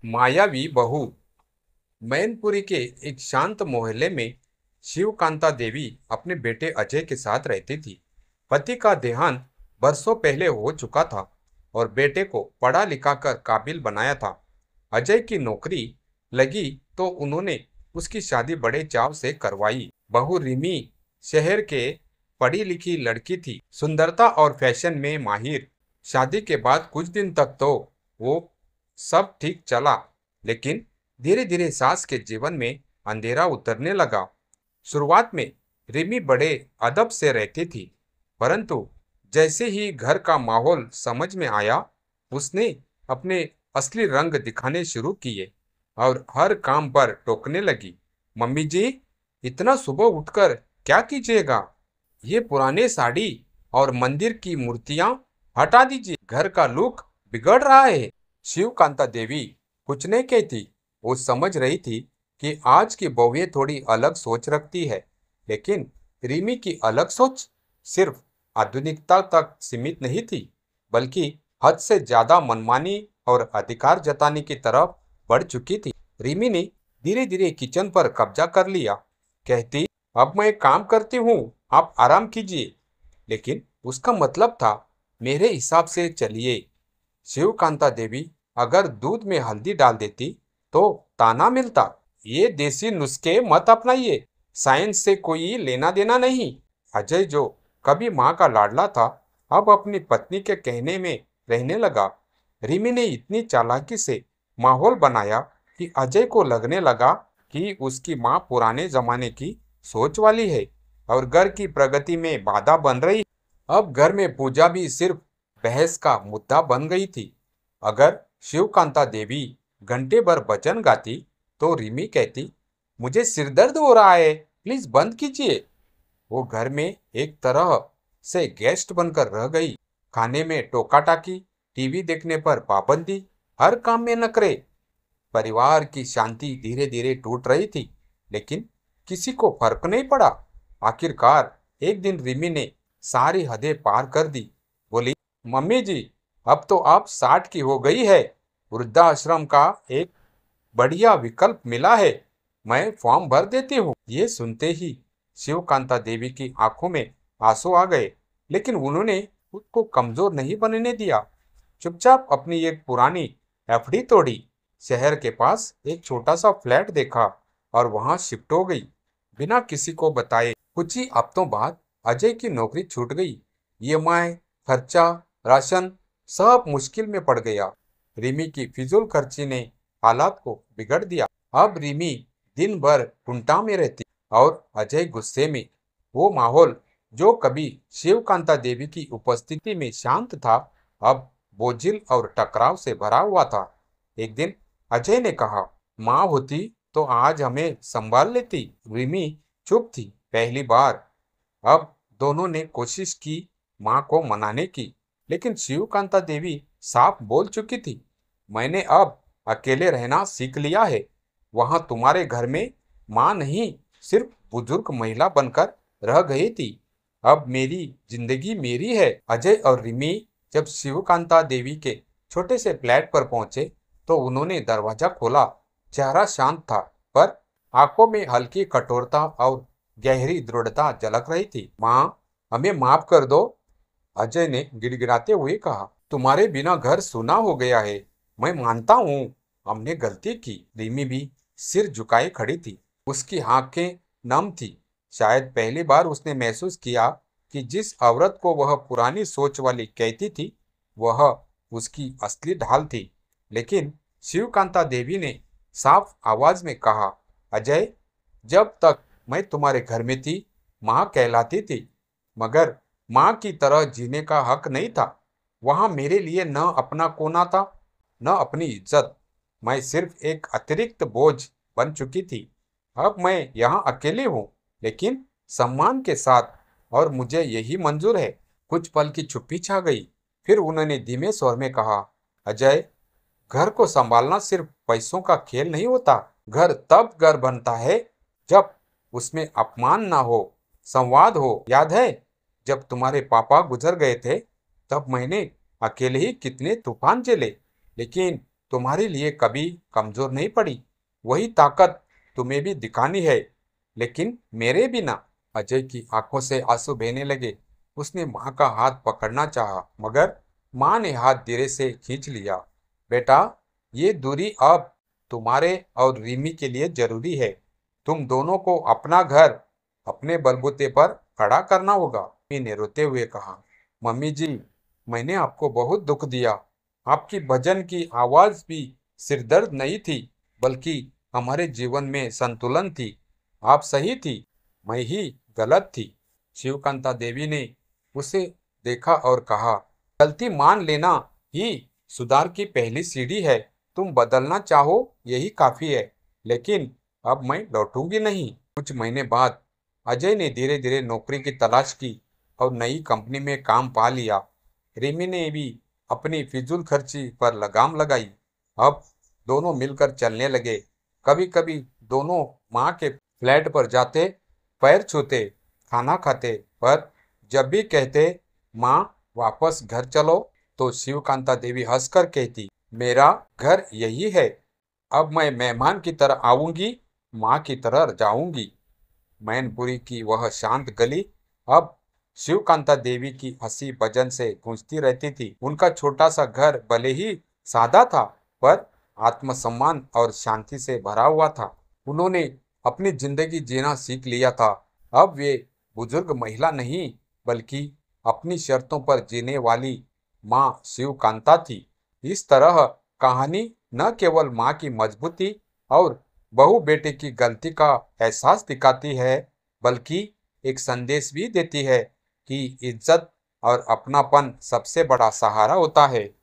मायावी बहू। मैनपुरी के एक शांत मोहल्ले में शिवकांता देवी अपने बेटे अजय के साथ रहती थी। पति का देहांत बरसों पहले हो चुका था और बेटे को पढ़ा लिखा कर काबिल बनाया था। अजय की नौकरी लगी तो उन्होंने उसकी शादी बड़े चाव से करवाई। बहू रिमी शहर के पढ़ी लिखी लड़की थी, सुंदरता और फैशन में माहिर। शादी के बाद कुछ दिन तक तो वो सब ठीक चला, लेकिन धीरे धीरे सास के जीवन में अंधेरा उतरने लगा। शुरुआत में रिमी बड़े अदब से रहती थी, परंतु जैसे ही घर का माहौल समझ में आया, उसने अपने असली रंग दिखाने शुरू किए और हर काम पर टोकने लगी। मम्मी जी, इतना सुबह उठकर क्या कीजिएगा? ये पुराने साड़ी और मंदिर की मूर्तियां हटा दीजिए, घर का लुक बिगड़ रहा है। शिवकांता देवी कुछ नहीं कहती। वो समझ रही थी कि आज की बहुएं थोड़ी अलग सोच रखती है, लेकिन रिमी की अलग सोच सिर्फ आधुनिकता तक सीमित नहीं थी, बल्कि हद से ज्यादा मनमानी और अधिकार जताने की तरफ बढ़ चुकी थी। रिमी ने धीरे धीरे किचन पर कब्जा कर लिया, कहती, अब मैं काम करती हूँ, आप आराम कीजिए। लेकिन उसका मतलब था, मेरे हिसाब से चलिए। शिवकांता देवी अगर दूध में हल्दी डाल देती तो ताना मिलता, ये देसी नुस्खे मत अपनाइए, साइंस से कोई लेना देना नहीं। अजय, जो कभी माँ का लाडला था, अब अपनी पत्नी के कहने में रहने लगा। रिमी ने इतनी चालाकी से माहौल बनाया कि अजय को लगने लगा कि उसकी माँ पुराने जमाने की सोच वाली है और घर की प्रगति में बाधा बन रही। अब घर में पूजा भी सिर्फ बहस का मुद्दा बन गई थी। अगर शिवकांता देवी घंटे भर भजन गाती तो रिमी कहती, मुझे सिरदर्द हो रहा है, प्लीज बंद कीजिए। वो घर में एक तरह से गेस्ट बनकर रह गई। खाने में टोका टाकी, टीवी देखने पर पाबंदी, हर काम में नखरे। परिवार की शांति धीरे धीरे टूट रही थी, लेकिन किसी को फर्क नहीं पड़ा। आखिरकार एक दिन रिमी ने सारी हदें पार कर दी। बोली, मम्मी जी, अब तो आप 60 की हो गई है, वृद्धाश्रम का एक बढ़िया विकल्प मिला है, मैं फॉर्म भर देती हूँ। ये सुनते ही शिवकांता देवी की आंखों में आंसू आ गए, लेकिन उन्होंने खुद को कमजोर नहीं बनने दिया। चुपचाप अपनी एक पुरानी एफडी तोड़ी, शहर के पास एक छोटा सा फ्लैट देखा और वहां शिफ्ट हो गई, बिना किसी को बताए। कुछ ही हफ्तों बाद अजय की नौकरी छूट गई। ईएमआई, खर्चा, राशन सब मुश्किल में पड़ गया। रिमी की फिजूल खर्ची ने हालात को बिगड़ दिया। अब रिमी दिन भर कुंटा में रहती और अजय गुस्से में। वो माहौल जो कभी शिवकांता देवी की उपस्थिति में शांत था, अब बोझिल और टकराव से भरा हुआ था। एक दिन अजय ने कहा, माँ होती तो आज हमें संभाल लेती। रिमी चुप थी, पहली बार। अब दोनों ने कोशिश की माँ को मनाने की, लेकिन शिवकांता देवी साफ बोल चुकी थी, मैंने अब अकेले रहना सीख लिया है। वहां तुम्हारे घर में माँ नहीं, सिर्फ बुजुर्ग महिला बनकर रह गई थी। अब मेरी जिंदगी मेरी है। अजय और रिमी जब शिवकांता देवी के छोटे से फ्लैट पर पहुंचे तो उन्होंने दरवाजा खोला। चेहरा शांत था, पर आंखों में हल्की कठोरता और गहरी दृढ़ता झलक रही थी। माँ, हमें माफ कर दो, अजय ने गिड़गिड़ाते हुए कहा, तुम्हारे बिना घर सूना हो गया है। मैं मानता हूँ, हमने गलती की। रिमी भी सिर झुकाए खड़ी थी, उसकी आंखें नम थी। शायद पहली बार उसने महसूस किया कि जिस औरत को वह पुरानी सोच वाली कहती थी, वह उसकी असली ढाल थी। लेकिन शिवकांता देवी ने साफ आवाज में कहा, अजय, जब तक मैं तुम्हारे घर में थी, माँ कहलाती थी, मगर माँ की तरह जीने का हक नहीं था। वहां मेरे लिए न अपना कोना था, न अपनी इज्जत। मैं सिर्फ एक अतिरिक्त बोझ बन चुकी थी। अब मैं यहाँ अकेली हूँ, लेकिन सम्मान के साथ, और मुझे यही मंजूर है। कुछ पल की चुप्पी छा गई। फिर उन्होंने धीमे स्वर में कहा, अजय, घर को संभालना सिर्फ पैसों का खेल नहीं होता। घर तब घर बनता है जब उसमें अपमान ना हो, संवाद हो। याद है जब तुम्हारे पापा गुजर गए थे, तब मैंने अकेले ही कितने तूफान झेले, लेकिन तुम्हारे लिए कभी कमजोर नहीं पड़ी। वही ताकत तुम्हें भी दिखानी है। लेकिन मेरे बिना। अजय की आंखों से आंसू बहने लगे। उसने माँ का हाथ पकड़ना चाहा, मगर माँ ने हाथ धीरे से खींच लिया। बेटा, ये दूरी अब तुम्हारे और रिमी के लिए जरूरी है। तुम दोनों को अपना घर अपने बलबूते पर खड़ा करना होगा। रिमी ने रोते हुए कहा, मम्मी जी, मैंने आपको बहुत दुख दिया। आपकी भजन की आवाज भी सिरदर्द नहीं थी, बल्कि हमारे जीवन में संतुलन थी। आप सही थी, मैं ही गलत थी। शिवकांता देवी ने उसे देखा और कहा, गलती मान लेना ही सुधार की पहली सीढ़ी है। तुम बदलना चाहो यही काफी है। लेकिन अब मैं लौटूंगी नहीं। कुछ महीने बाद अजय ने धीरे धीरे नौकरी की तलाश की और नई कंपनी में काम पा लिया। रिमी ने भी अपनी फिजूल खर्ची पर लगाम लगाई। अब दोनों मिलकर चलने लगे। कभी कभी दोनों माँ के फ्लैट पर जाते, पैर छूते, खाना खाते, पर जब भी कहते माँ वापस घर चलो, तो शिवकांता देवी हंसकर कहती, मेरा घर यही है। अब मैं मेहमान की तरह आऊंगी, माँ की तरह जाऊंगी। मैनपुरी की वह शांत गली अब शिवकांता देवी की हंसी भजन से गूंजती रहती थी। उनका छोटा सा घर भले ही सादा था, पर आत्मसम्मान और शांति से भरा हुआ था। उन्होंने अपनी जिंदगी जीना सीख लिया था। अब वे बुजुर्ग महिला नहीं, बल्कि अपनी शर्तों पर जीने वाली माँ शिवकांता थी। इस तरह कहानी न केवल माँ की मजबूती और बहू बेटे की गलती का एहसास दिखाती है, बल्कि एक संदेश भी देती है कि इज्जत और अपनापन सबसे बड़ा सहारा होता है।